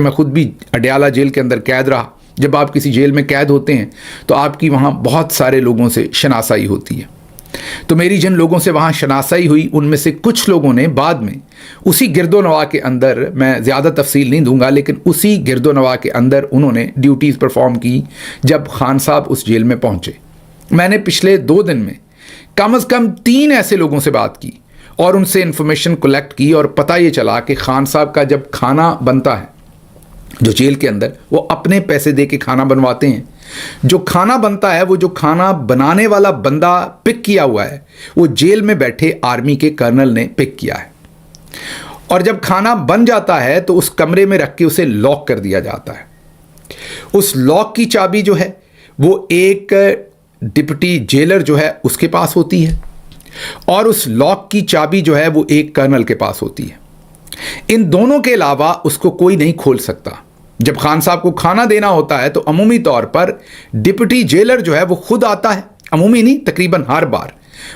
मैं खुद भी अडयाला जेल के अंदर कैद रहा। जब आप किसी जेल में कैद होते हैं तो आपकी वहाँ बहुत सारे लोगों से शनासाई होती है। तो मेरी जिन लोगों से वहाँ शनासाई हुई उनमें से कुछ लोगों ने बाद में उसी गिरदोनवा के अंदर, मैं ज़्यादा तफसील नहीं दूंगा, लेकिन उसी गिरदोनवा के अंदर उन्होंने ड्यूटीज़ परफॉर्म की जब खान साहब उस जेल में पहुँचे। मैंने पिछले 2 दिन में कम से कम 3 ऐसे लोगों से बात की और उनसे इन्फॉर्मेशन कलेक्ट की और पता ये चला कि खान साहब का जब खाना बनता है जो जेल के अंदर, वो अपने पैसे दे के खाना बनवाते हैं। जो खाना बनता है वो जो खाना बनाने वाला बंदा पिक किया हुआ है वो जेल में बैठे आर्मी के कर्नल ने पिक किया है। और जब खाना बन जाता है तो उस कमरे में रख के उसे लॉक कर दिया जाता है। उस लॉक की चाबी जो है वो एक डिप्टी जेलर जो है उसके पास होती है और उस लॉक की चाबी जो है वो एक कर्नल के पास होती है। इन दोनों के अलावा उसको कोई नहीं खोल सकता। जब खान साहब को खाना देना होता है तो अमूमी तौर पर डिप्टी जेलर जो है वो खुद आता है, अमूमी नहीं तकरीबन हर बार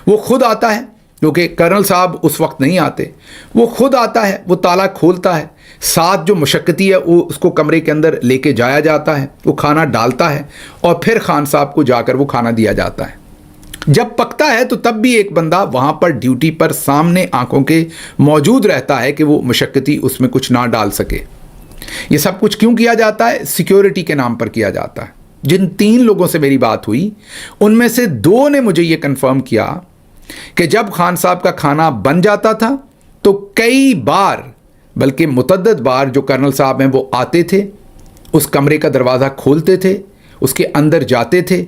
वो खुद आता है, क्योंकि कर्नल साहब उस वक्त नहीं आते। वो खुद आता है, वो ताला खोलता है, साथ जो मुशक्कती है वो उसको कमरे के अंदर लेके जाया जाता है, वो खाना डालता है और फिर खान साहब को जाकर वो खाना दिया जाता है। जब पकता है तो तब भी एक बंदा वहाँ पर ड्यूटी पर सामने आंखों के मौजूद रहता है कि वो मुशक्कती उसमें कुछ ना डाल सके। ये सब कुछ क्यों किया जाता है? सिक्योरिटी के नाम पर किया जाता है। जिन 3 लोगों से मेरी बात हुई उनमें से 2 ने मुझे ये कंफर्म किया कि जब खान साहब का खाना बन जाता था तो कई बार, बल्कि मुतअद्दिद बार, जो कर्नल साहब हैं वो आते थे, उस कमरे का दरवाज़ा खोलते थे, उसके अंदर जाते थे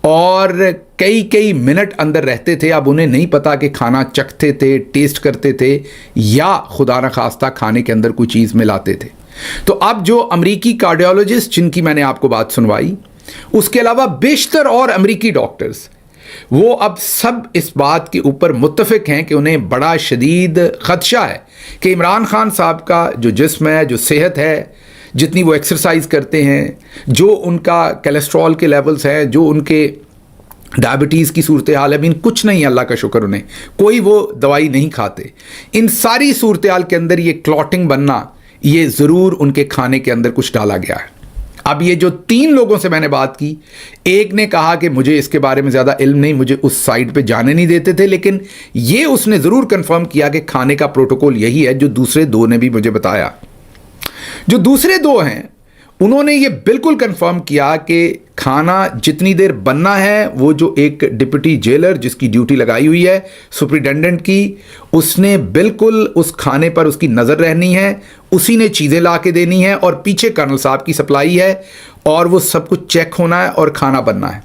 और कई मिनट अंदर रहते थे। अब उन्हें नहीं पता कि खाना चखते थे, टेस्ट करते थे या खुदा न खास्ता खाने के अंदर कोई चीज़ मिलाते थे। तो अब जो अमरीकी कार्डियोलॉजिस्ट जिनकी मैंने आपको बात सुनवाई, उसके अलावा बेशतर और अमरीकी डॉक्टर्स, वो अब सब इस बात के ऊपर मुत्तफिक हैं कि उन्हें बड़ा शदीद ख़दशा है कि इमरान खान साहब का जो जिस्म है, जो सेहत है, जितनी वो एक्सरसाइज करते हैं, जो उनका कोलेस्ट्रॉल के लेवल्स हैं, जो उनके डायबिटीज़ की सूरत हाल है, अभी कुछ नहीं, अल्लाह का शुक्र, उन्हें कोई वो दवाई नहीं खाते। इन सारी सूरत हाल के अंदर ये क्लॉटिंग बनना, ये ज़रूर उनके खाने के अंदर कुछ डाला गया है। अब ये जो 3 लोगों से मैंने बात की, एक ने कहा कि मुझे इसके बारे में ज़्यादा इल्म नहीं, मुझे उस साइड पे जाने नहीं देते थे, लेकिन ये उसने ज़रूर कंफर्म किया कि खाने का प्रोटोकॉल यही है जो दूसरे 2 ने भी मुझे बताया। जो दूसरे 2 हैं उन्होंने ये बिल्कुल कंफर्म किया कि खाना जितनी देर बनना है, वो जो एक डिप्टी जेलर जिसकी ड्यूटी लगाई हुई है सुपरिटेंडेंट की, उसने बिल्कुल उस खाने पर उसकी नज़र रहनी है, उसी ने चीज़ें ला के देनी है और पीछे कर्नल साहब की सप्लाई है और वो सब कुछ चेक होना है और खाना बनना है।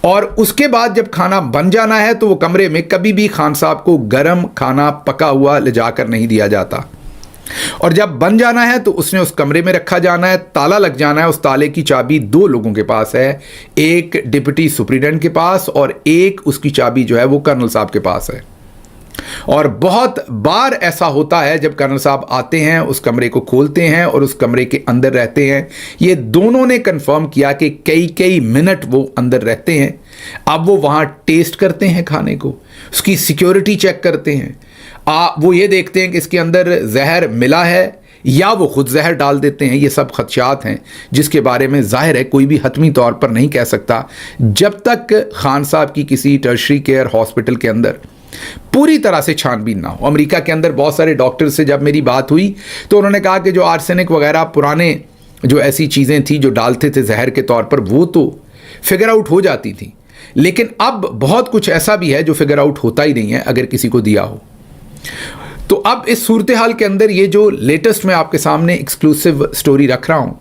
और उसके बाद जब खाना बन जाना है तो वो कमरे में कभी भी खान साहब को गर्म खाना पका हुआ ले जाकर नहीं दिया जाता। और जब बन जाना है तो उसने उस कमरे में रखा जाना है, ताला लग जाना है। उस ताले की चाबी 2 लोगों के पास है, एक डिप्टी सुपरिटेंडेंट के पास और एक उसकी चाबी जो है वो कर्नल साहब के पास है। और बहुत बार ऐसा होता है जब कर्नल साहब आते हैं, उस कमरे को खोलते हैं और उस कमरे के अंदर रहते हैं। ये दोनों ने कंफर्म किया कि कई मिनट वो अंदर रहते हैं। अब वो वहाँ टेस्ट करते हैं खाने को, उसकी सिक्योरिटी चेक करते हैं, वो ये देखते हैं कि इसके अंदर जहर मिला है या वो खुद जहर डाल देते हैं। ये सब खदशात हैं जिसके बारे में ज़ाहिर है कोई भी हतमी तौर पर नहीं कह सकता जब तक खान साहब की किसी टर्शरी केयर हॉस्पिटल के अंदर पूरी तरह से छानबीन ना हो। अमेरिका के अंदर बहुत सारे डॉक्टर्स से जब मेरी बात हुई तो उन्होंने कहा कि जो आर्सेनिक वगैरह पुराने जो ऐसी चीज़ें थी जो डालते थे जहर के तौर पर, वो तो फिगर आउट हो जाती थी, लेकिन अब बहुत कुछ ऐसा भी है जो फिगर आउट होता ही नहीं है अगर किसी को दिया हो। तो अब इस सूरत हाल के अंदर ये जो लेटेस्ट मैं आपके सामने एक्सक्लूसिव स्टोरी रख रहा हूँ,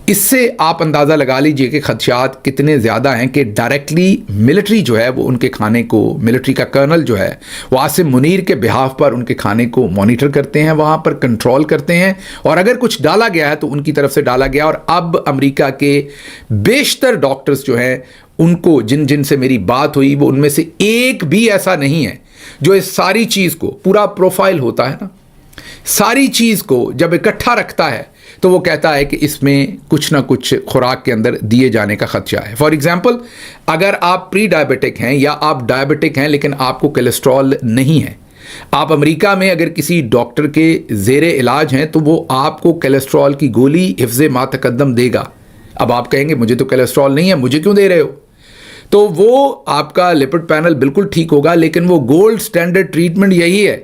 इससे आप अंदाज़ा लगा लीजिए कि खदशात कितने ज़्यादा हैं कि डायरेक्टली मिलिट्री जो है वो उनके खाने को, मिलिट्री का कर्नल जो है वो आसिम मुनीर के बिहाफ पर उनके खाने को मॉनिटर करते हैं, वहाँ पर कंट्रोल करते हैं और अगर कुछ डाला गया है तो उनकी तरफ से डाला गया। और अब अमेरिका के बेशतर डॉक्टर्स जो हैं उनको जिन से मेरी बात हुई, वो उनमें से एक भी ऐसा नहीं है जो इस सारी चीज़ को, पूरा प्रोफाइल होता है ना, सारी चीज़ को जब इकट्ठा रखता है तो वो कहता है कि इसमें कुछ ना कुछ खुराक के अंदर दिए जाने का खदशा है। फॉर एग्जांपल, अगर आप प्री डायबिटिक हैं या आप डायबिटिक हैं लेकिन आपको कोलेस्ट्रॉल नहीं है, आप अमेरिका में अगर किसी डॉक्टर के ज़ेरे इलाज हैं तो वो आपको कोलेस्ट्रॉल की गोली हिफ्ज़े मा तक़द्दम देगा। अब आप कहेंगे मुझे तो कोलेस्ट्रॉल नहीं है, मुझे क्यों दे रहे हो? तो वो आपका लिपिड पैनल बिल्कुल ठीक होगा, लेकिन वो गोल्ड स्टैंडर्ड ट्रीटमेंट यही है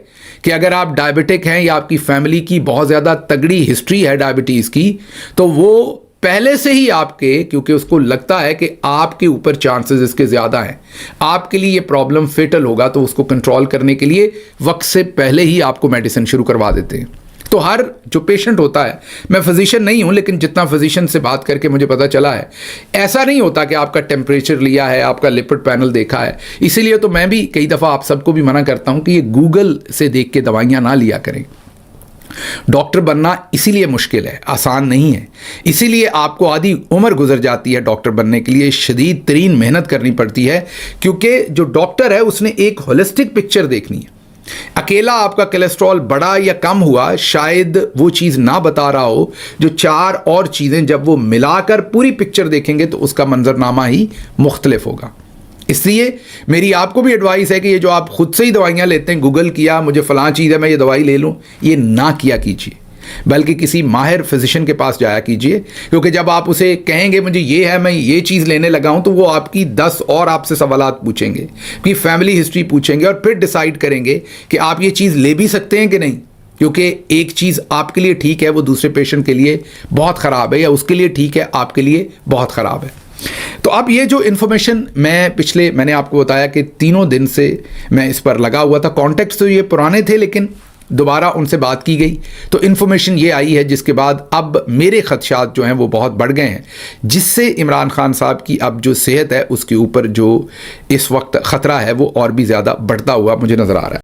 कि अगर आप डायबिटिक हैं या आपकी फैमिली की बहुत ज़्यादा तगड़ी हिस्ट्री है डायबिटीज़ की, तो वो पहले से ही आपके, क्योंकि उसको लगता है कि आपके ऊपर चांसेस इसके ज़्यादा हैं, आपके लिए ये प्रॉब्लम फेटल होगा, तो उसको कंट्रोल करने के लिए वक्त से पहले ही आपको मेडिसिन शुरू करवा देते हैं। तो हर जो पेशेंट होता है, मैं फिजिशियन नहीं हूं लेकिन जितना फिजिशियन से बात करके मुझे पता चला है, ऐसा नहीं होता कि आपका टेम्परेचर लिया है, आपका लिपिड पैनल देखा है। इसीलिए तो मैं भी कई दफ़ा आप सबको भी मना करता हूं कि ये गूगल से देख के दवाइयां ना लिया करें। डॉक्टर बनना इसीलिए मुश्किल है, आसान नहीं है। इसीलिए आपको आधी उम्र गुजर जाती है डॉक्टर बनने के लिए, शदीद तरीन मेहनत करनी पड़ती है, क्योंकि जो डॉक्टर है उसने एक होलिस्टिक पिक्चर देखनी है। अकेला आपका कोलेस्ट्रॉल बढ़ा या कम हुआ शायद वो चीज़ ना बता रहा हो, जो 4 और चीज़ें जब वो मिलाकर पूरी पिक्चर देखेंगे तो उसका मंजरनामा ही मुख्तलिफ होगा। इसलिए मेरी आपको भी एडवाइस है कि ये जो आप खुद से ही दवाइयाँ लेते हैं, गूगल किया मुझे फ़लाँ चीज़ है मैं ये दवाई ले लूँ, ये ना किया कीजिए, बल्कि किसी माहिर फिजिशियन के पास जाया कीजिए। क्योंकि जब आप उसे कहेंगे मुझे ये है, मैं ये चीज़ लेने लगा हूँ, तो वो आपकी 10 और आपसे सवालात पूछेंगे, कि फैमिली हिस्ट्री पूछेंगे, और फिर डिसाइड करेंगे कि आप ये चीज़ ले भी सकते हैं कि नहीं। क्योंकि एक चीज़ आपके लिए ठीक है वो दूसरे पेशेंट के लिए बहुत ख़राब है, या उसके लिए ठीक है आपके लिए बहुत ख़राब है। तो अब ये जो इन्फॉर्मेशन मैंने आपको बताया कि 3 दिन से मैं इस पर लगा हुआ था। कॉन्टेक्स्ट तो ये पुराने थे, लेकिन दोबारा उनसे बात की गई तो इन्फॉर्मेशन ये आई है, जिसके बाद अब मेरे खदशात जो हैं वो बहुत बढ़ गए हैं, जिससे इमरान खान साहब की अब जो सेहत है उसके ऊपर जो इस वक्त ख़तरा है वो और भी ज़्यादा बढ़ता हुआ मुझे नज़र आ रहा है।